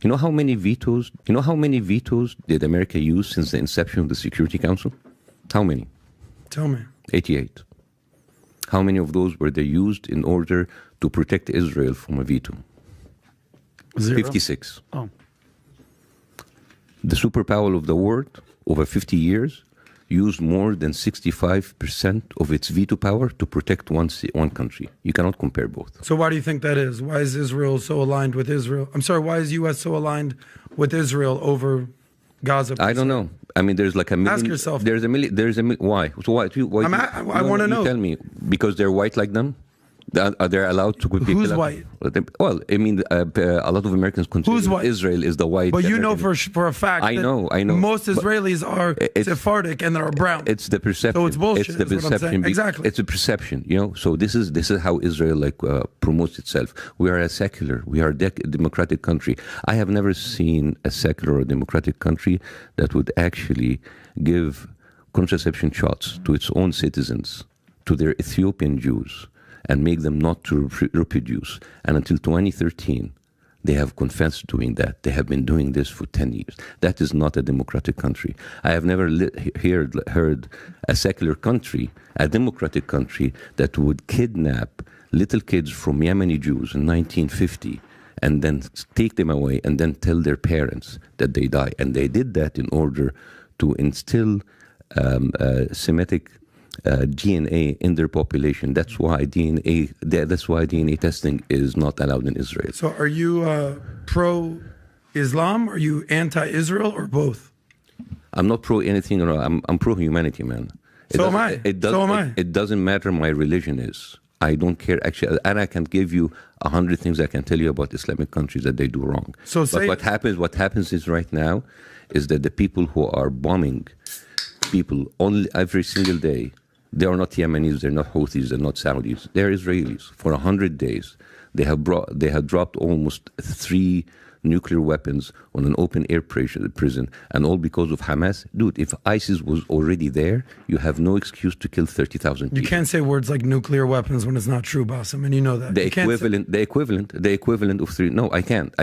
You know how many vetoes? Did America use since the inception of the Security Council? How many? Tell me. 88. How many of those were they used in order to protect Israel from a veto? 0. 56. Oh. The superpower of the world over 50 years used more than 65% of its veto power to protect one country. You cannot compare both. So why do you think that is? Why is Israel so aligned with Israel? I'm sorry, why is U.S. so aligned with Israel over Gaza? I don't know. I mean, there's like a million. Ask yourself. There's a million. Why? So why I want to know. Tell me. Because they're white like them? Are they allowed to... Who's white? Well, I mean, a lot of Americans consider Israel is the white... But you know for a fact I know. Most Israelis are Sephardic and they're brown. It's the perception. So it's bullshit, It's the perception. Exactly. It's a perception, you know? So this is how Israel promotes itself. We are a democratic country. I have never seen a secular or democratic country that would actually give contraception shots to its own citizens, to their Ethiopian Jews, and make them not to reproduce. And until 2013, they have confessed doing that. They have been doing this for 10 years. That is not a democratic country. I have never heard a secular country, a democratic country, that would kidnap little kids from Yemeni Jews in 1950 and then take them away and then tell their parents that they die. And they did that in order to instill Semitic DNA in their population. That's why DNA testing is not allowed in Israel. So are you pro-Islam? Are you anti-Israel or both? I'm not pro anything. I'm pro humanity, man. So am I. It doesn't matter my religion is. I don't care actually, and I can give you 100 things I can tell you about Islamic countries that they do wrong. But what happens is right now is that the people who are bombing people every single day, they are not Yemenis, they're not Houthis, they're not Saudis. They're Israelis. For 100 days, they have dropped almost 3 nuclear weapons on an open-air prison, and all because of Hamas. Dude, if ISIS was already there, you have no excuse to kill 30,000 people. You can't say words like nuclear weapons when it's not true, Bاسم, and you know that. The equivalent of 3. No, I can't.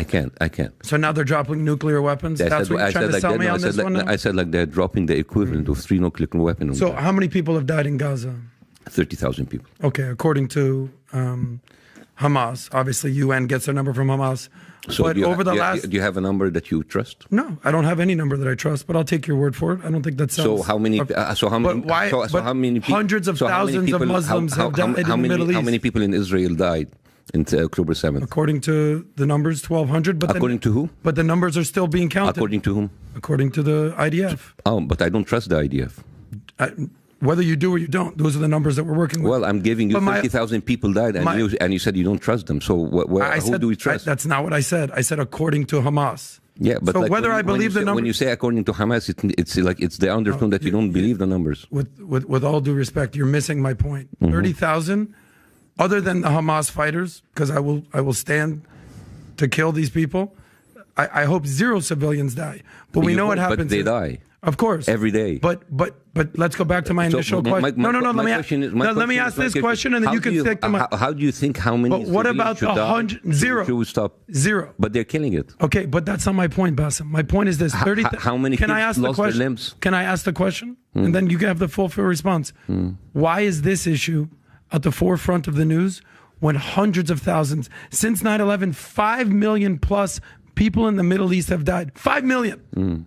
So now they're dropping nuclear weapons? That's what you're trying to sell me on this one? I said like they're dropping the equivalent of 3 nuclear weapons. So how many people have died in Gaza? 30,000 people. Okay, according to Hamas. Obviously, UN gets their number from Hamas. So do you have a number that you trust? No, I don't have any number that I trust, but I'll take your word for it. I don't think that sounds... So how many... Hundreds of thousands of Muslims have died in the Middle East. How many people in Israel died in October 7th? According to the numbers, 1,200. According to who? But the numbers are still being counted. According to whom? According to the IDF. Oh, but I don't trust the IDF. Whether you do or you don't, those are the numbers that we're working with. Well, I'm giving you 50,000 people died, and you said you don't trust them. So who do we trust? That's not what I said. I said according to Hamas. Yeah, but so whether I believe the numbers... When you say according to Hamas, it's like it's the undertone that you don't believe the numbers. With all due respect, you're missing my point. 30,000, other than the Hamas fighters, because I will stand to kill these people. I hope 0 civilians die. But we know what happens. But they die. Of course. Every day. But let's go back to my initial question. Let me ask this question and then you can stick to my... How do you think how many... But what about 100? 0. Should stop? 0. But they're killing it. Okay, but that's not my point, Bاسم. My point is this. How many Can I ask the question? Their limbs? Can I ask the question? And then you can have the full response. Why is this issue at the forefront of the news when hundreds of thousands, since 9/11, 5 million plus people in the Middle East have died? 5 million.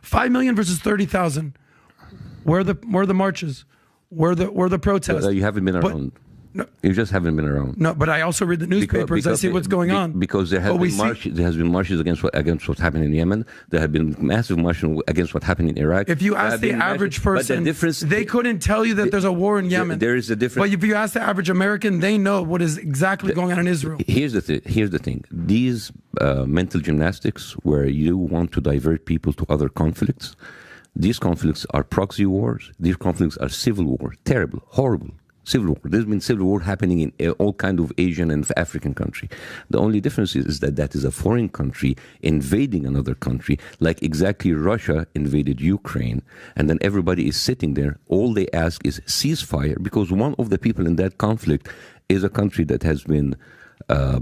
5 million versus 30,000. Where are the marches? Where are the protests? You haven't been around. No, you just haven't been around. No, but I also read the newspapers. I see what's going on. Because there has been marches against what's happening in Yemen. There have been massive marches against what happened in Iraq. If you ask the average person, they couldn't tell you that there's a war in Yemen. There is a difference. But if you ask the average American, they know what is exactly going on in Israel. Here's the thing. These mental gymnastics where you want to divert people to other conflicts, these conflicts are proxy wars. These conflicts are civil war. Terrible, horrible. Civil war. There's been civil war happening in all kind of Asian and African country. The only difference is that is a foreign country invading another country, like exactly Russia invaded Ukraine, and then everybody is sitting there. All they ask is ceasefire, because one of the people in that conflict is a country that has been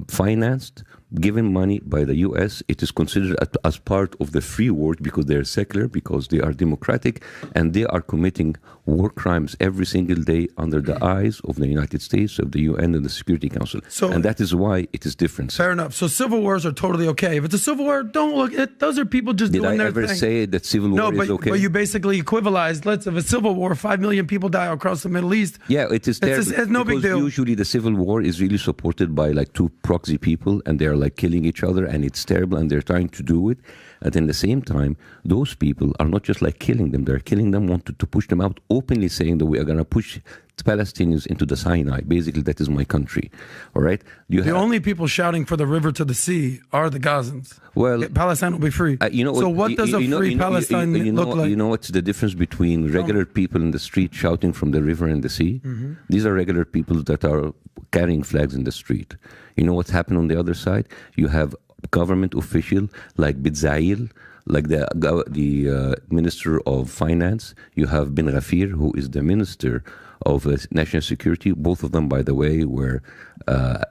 financed given money by the U.S., it is considered as part of the free world because they're secular, because they are democratic, and they are committing war crimes every single day under the eyes of the United States, of the UN, and the Security Council. And that is why it is different. Fair enough. So civil wars are totally okay. If it's a civil war, don't look at those are people just doing their thing. Did I ever say that civil war is okay? But you basically equivalized. Let's have a civil war, 5 million people die across the Middle East. Yeah, it is terrible. It's no big deal. Usually the civil war is really supported by like two proxy people, and they're like killing each other, and it's terrible, and they're trying to do it. And at the same time, those people are not just like killing them, they're killing them, wanted to push them out, openly saying that we are going to push the Palestinians into the Sinai. Basically, that is my country. All right? The only people shouting for the river to the sea are the Gazans. Well, Palestine will be free. So what does a free Palestine look like? You know what's the difference between regular people in the street shouting from the river and the sea? Mm-hmm. These are regular people that are carrying flags in the street. You know what's happened on the other side? You have government official like Bitzail, like the Minister of Finance. You have Ben Ghafir, who is the Minister of National Security. Both of them, by the way, were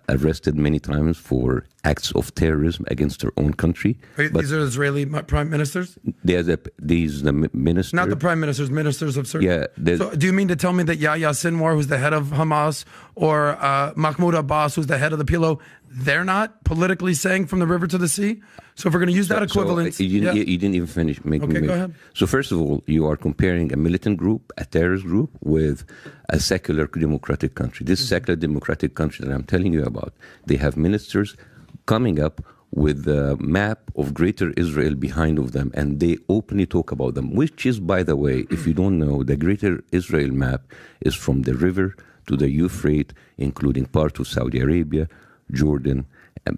arrested many times for acts of terrorism against their own country. These are Israeli prime ministers? These the ministers. Not the prime ministers, ministers of certain. Yeah. So do you mean to tell me that Yahya Sinwar, who's the head of Hamas, or Mahmoud Abbas, who's the head of the PLO, they're not politically saying from the river to the sea? So if we're going to use that equivalence... You didn't even finish. Go ahead. So first of all, you are comparing a militant group, a terrorist group, with a secular democratic country. This secular democratic country that I'm telling you about, they have ministers coming up with the map of Greater Israel behind of them, and they openly talk about them, which is, by the way, if you don't know, the Greater Israel map is from the river to the Euphrates, including part of Saudi Arabia, Jordan,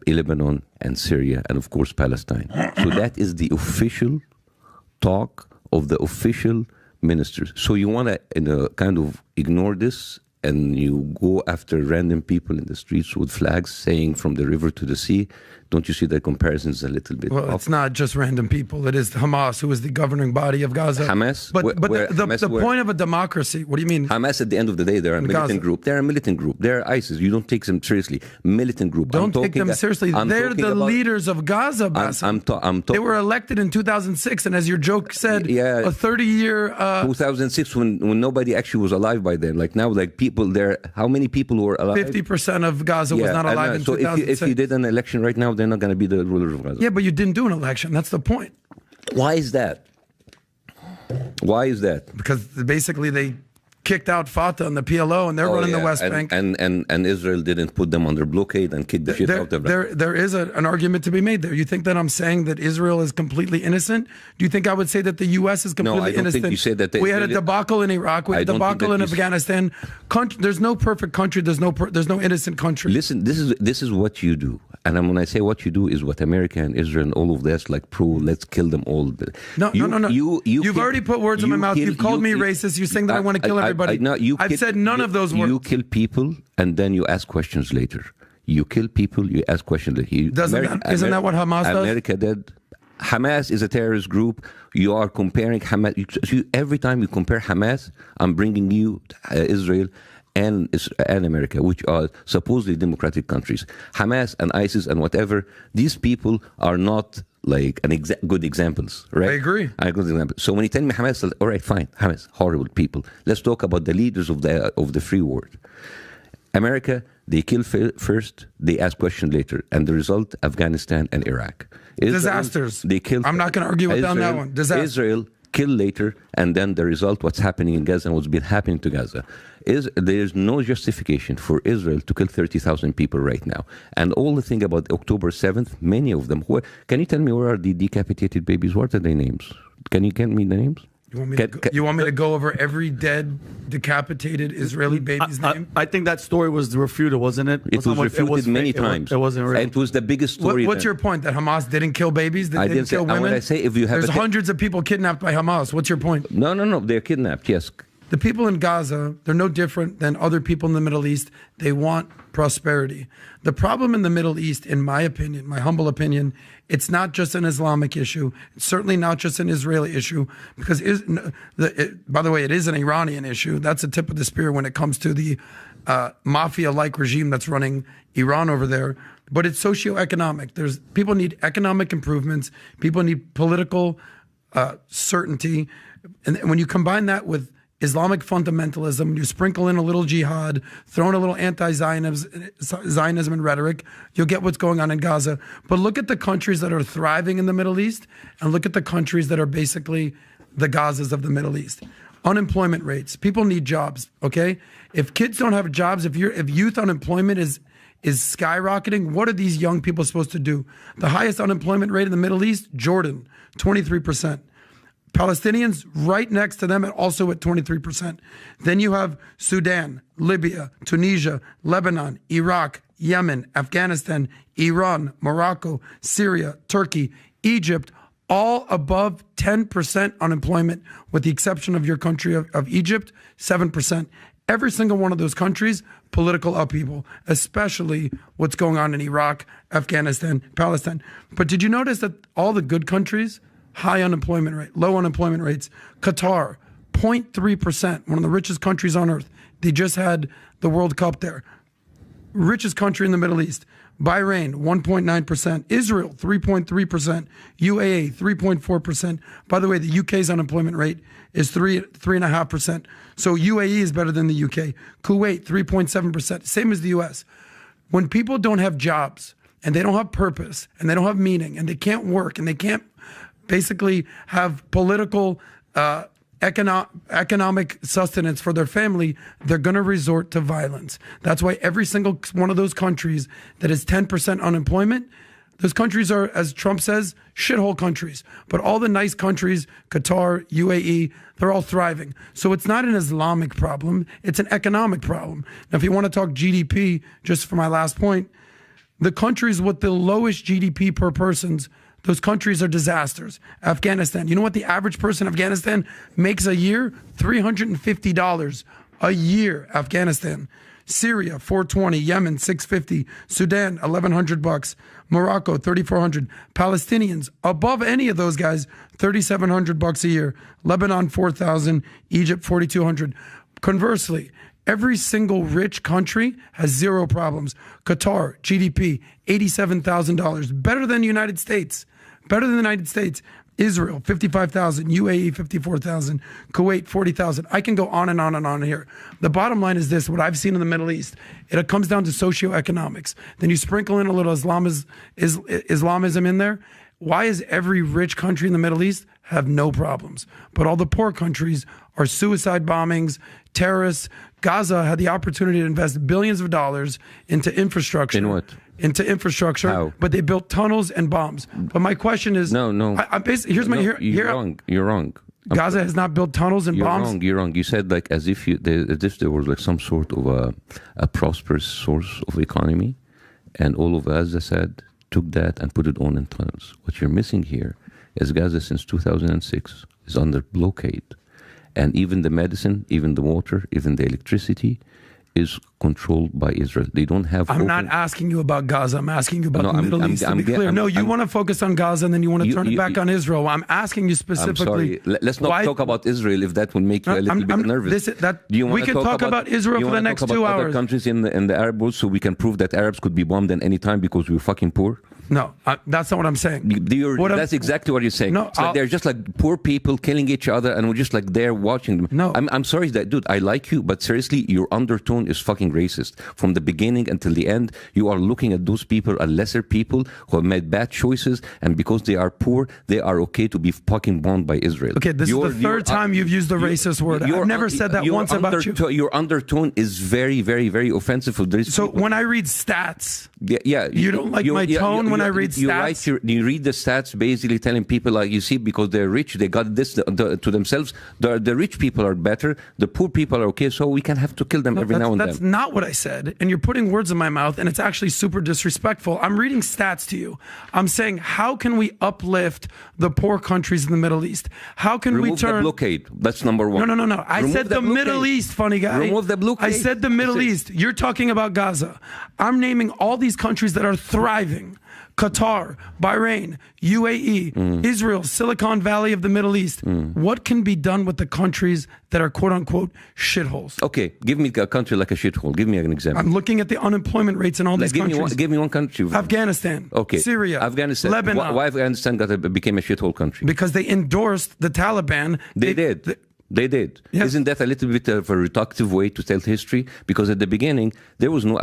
Lebanon, and Syria, and of course Palestine. So that is the official talk of the official ministers. So you want to kind of ignore this, and you go after random people in the streets with flags saying from the river to the sea. Don't you see that comparison is a little bit off? It's not just random people. It is Hamas, who is the governing body of Gaza. Hamas? But the point of a democracy, what do you mean? Hamas, at the end of the day, they're a militant group. They're a militant group. They're ISIS. You don't take them seriously. Militant group. Don't take them seriously. They're the leaders of Gaza, Bاسم. They were elected in 2006, and as your joke said, a 30-year... 2006, when nobody actually was alive by then. Like now, like people there, how many people were alive? 50% of Gaza was not alive in 2006. So if you did an election right now, they're not going to be the rulers of Gaza. Yeah, but you didn't do an election. That's the point. Why is that? Why is that? Because basically they kicked out Fatah and the PLO, and they're running the West Bank. And Israel didn't put them under blockade and kick the shit out of them. There is an argument to be made there. You think that I'm saying that Israel is completely innocent? Do you think I would say that the U.S. is completely innocent? No, I don't think you said that. We had a debacle in Iraq. We had a debacle in Afghanistan. There's no perfect country. There's no innocent country. Listen, this is what you do. And when I say what you do is what America and Israel and all of this, like let's kill them all. No. You've already put words in my mouth. You've called me racist. You're saying that I want to kill everybody. I've said none of those words. You kill people and then you ask questions later. You kill people, you ask questions later. Isn't that what Hamas does? America did. Hamas is a terrorist group. You are comparing Hamas. Every time you compare Hamas, I'm bringing you Israel and America, which are supposedly democratic countries. Hamas and ISIS and whatever, these people are not like good examples, right? I agree. Good example. So when you tell me Hamas, all right, fine, Hamas, horrible people. Let's talk about the leaders of the free world. America, they kill first, they ask questions later, and the result, Afghanistan and Iraq. Disasters. They kill. I'm not going to argue with them on that one. Disaster. Israel kill later, and then the result, what's happening in Gaza and what's been happening to Gaza, is there's no justification for Israel to kill 30,000 people right now. And all the thing about October 7th, many of them, can you tell me where are the decapitated babies? What are their names? Can you get me the names? You want me to go over every dead, decapitated Israeli baby's name? I think that story was refuted, wasn't it? It was refuted many times. It wasn't real. It was the biggest story. What's your point? That Hamas didn't kill babies? That didn't kill women? I say if you have There's hundreds of people kidnapped by Hamas. What's your point? No. They're kidnapped, yes. The people in Gaza, they're no different than other people in the Middle East. They want prosperity. The problem in the Middle East, in my opinion, my humble opinion, it's not just an Islamic issue. It's certainly not just an Israeli issue, because by the way, it is an Iranian issue. That's the tip of the spear when it comes to the mafia-like regime that's running Iran over there. but it's socioeconomic. People need economic improvements. People need political certainty. And when you combine that with Islamic fundamentalism, you sprinkle in a little jihad, throw in a little anti-Zionism and rhetoric, you'll get what's going on in Gaza. But look at the countries that are thriving in the Middle East, and look at the countries that are basically the Gazas of the Middle East. Unemployment rates. People need jobs, okay? If kids don't have jobs, if youth unemployment is skyrocketing, what are these young people supposed to do? The highest unemployment rate in the Middle East, Jordan, 23%. Palestinians right next to them, also at 23%. Then you have Sudan, Libya, Tunisia, Lebanon, Iraq, Yemen, Afghanistan, Iran, Morocco, Syria, Turkey, Egypt, all above 10% unemployment, with the exception of your country of Egypt, 7%. Every single one of those countries, political upheaval, especially what's going on in Iraq, Afghanistan, Palestine. But did you notice that all the good countries, high unemployment rate, low unemployment rates? Qatar, 0.3%, one of the richest countries on earth. They just had the World Cup there. Richest country in the Middle East. Bahrain, 1.9%. Israel, 3.3%. UAE, 3.4%. By the way, the UK's unemployment rate is 3.5%. So UAE is better than the UK. Kuwait, 3.7%. Same as the US. When people don't have jobs, and they don't have purpose, and they don't have meaning, and they can't work, and they can't basically have political economic sustenance for their family, they're going to resort to violence. That's why every single one of those countries that is 10% unemployment, those countries are, as Trump says, shithole countries. But all the nice countries, Qatar, UAE, they're all thriving. So it's not an Islamic problem, it's an economic problem. Now, if you want to talk GDP, just for my last point, the countries with the lowest GDP per persons, those countries are disasters. Afghanistan. You know what the average person in Afghanistan makes a year? $350 a year. Afghanistan. Syria, $420. Yemen, $650. Sudan, $1,100. Morocco, $3,400. Palestinians, above any of those guys, $3,700 a year. Lebanon, $4,000. Egypt, $4,200. Conversely, every single rich country has zero problems. Qatar, GDP, $87,000. Better than the United States. Better than the United States. Israel, $55,000. UAE, $54,000. Kuwait, $40,000. I can go on and on and on here. The bottom line is this, what I've seen in the Middle East, it comes down to socioeconomics. Then you sprinkle in a little Islamism in there. Why is every rich country in the Middle East have no problems? But all the poor countries are suicide bombings, terrorists. Gaza had the opportunity to invest billions of dollars into infrastructure. In what? Into infrastructure. How? But they built tunnels and bombs. But my question is... No. You're wrong. Gaza has not built tunnels and bombs? You're wrong. You said like as if there was like some sort of a prosperous source of economy, and all of Gaza said took that and put it on in tunnels. What you're missing here is Gaza since 2006 is under blockade. And even the medicine, even the water, even the electricity is controlled by Israel. They don't have... I'm not asking you about Gaza. I'm asking you about the Middle East, to be clear. You want to focus on Gaza and then you want to turn it back on Israel. I'm asking you specifically... I'm sorry. Let's not talk about Israel if that will make you a little bit nervous. We can talk about Israel for the next 2 hours. Other countries in the Arab world so we can prove that Arabs could be bombed at any time because we're fucking poor? No, that's not what I'm saying. That's exactly what you're saying. No, they're just like poor people killing each other and we're just like there watching them. No. I'm sorry that, dude, I like you, but seriously, your undertone is fucking racist. From the beginning until the end, you are looking at those people as lesser people who have made bad choices, and because they are poor, they are okay to be fucking bombed by Israel. Okay, this is the third time you've used the racist word. I've never said that once about you. Your undertone is very, very, very offensive. So when I read stats, you don't like my tone when I read stats? You read the stats basically telling people, like, you see, because they're rich, they got this to themselves. The rich people are better, the poor people are okay, so we can have to kill them every now and then. That's not what I said, and you're putting words in my mouth, and it's actually super disrespectful. I'm reading stats to you. I'm saying, how can we uplift the poor countries in the Middle East? How can we turn... Remove the blockade. That's number one. No. I said the Middle East, funny guy. Remove the blockade. I said the Middle East. You're talking about Gaza. I'm naming all these countries that are thriving. Qatar, Bahrain, UAE, Israel, Silicon Valley of the Middle East. What can be done with the countries that are quote unquote shitholes? Okay, give me a country like a shithole. Give me an example. I'm looking at the unemployment rates in all these countries. Give me one country. Afghanistan, Okay. Syria, Afghanistan. Lebanon. Why Afghanistan became a shithole country? Because they endorsed the Taliban. They did. They did. Yeah. Isn't that a little bit of a reductive way to tell history? Because at the beginning, there was no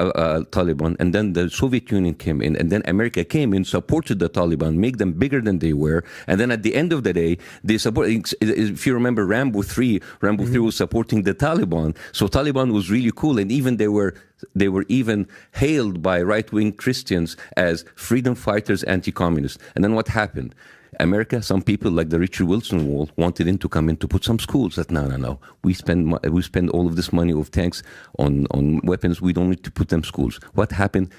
Taliban, and then the Soviet Union came in, and then America came in, supported the Taliban, make them bigger than they were, and then at the end of the day, they support. If you remember Rambo 3 was supporting the Taliban, so Taliban was really cool, and even they were even hailed by right-wing Christians as freedom fighters, anti-communists. And then what happened? America, some people like the Richard Wilson Wall wanted him to come in to put some schools. That no. We spend all of this money of tanks on weapons. We don't need to put them schools. What happened?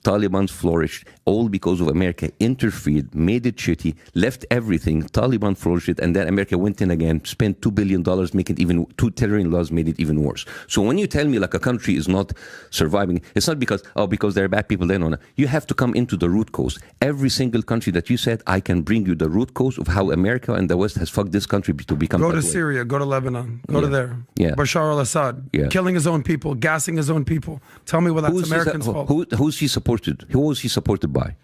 Taliban flourished, all because of America interfered, made it shitty, left everything. Taliban flourished, and then America went in again, spent $2 billion, making it even $2 trillion, made it even worse. So when you tell me like a country is not surviving, it's not because there are bad people there. No. You have to come into the root cause. Every single country that you said, I can bring you the root cause of how America and the West has fucked this country to become. Go to Syria, go to Lebanon, go to there. Yeah. Bashar al-Assad, killing his own people, gassing his own people. Tell me what that's Americans' fault. Who's he supported? Who was he supported by?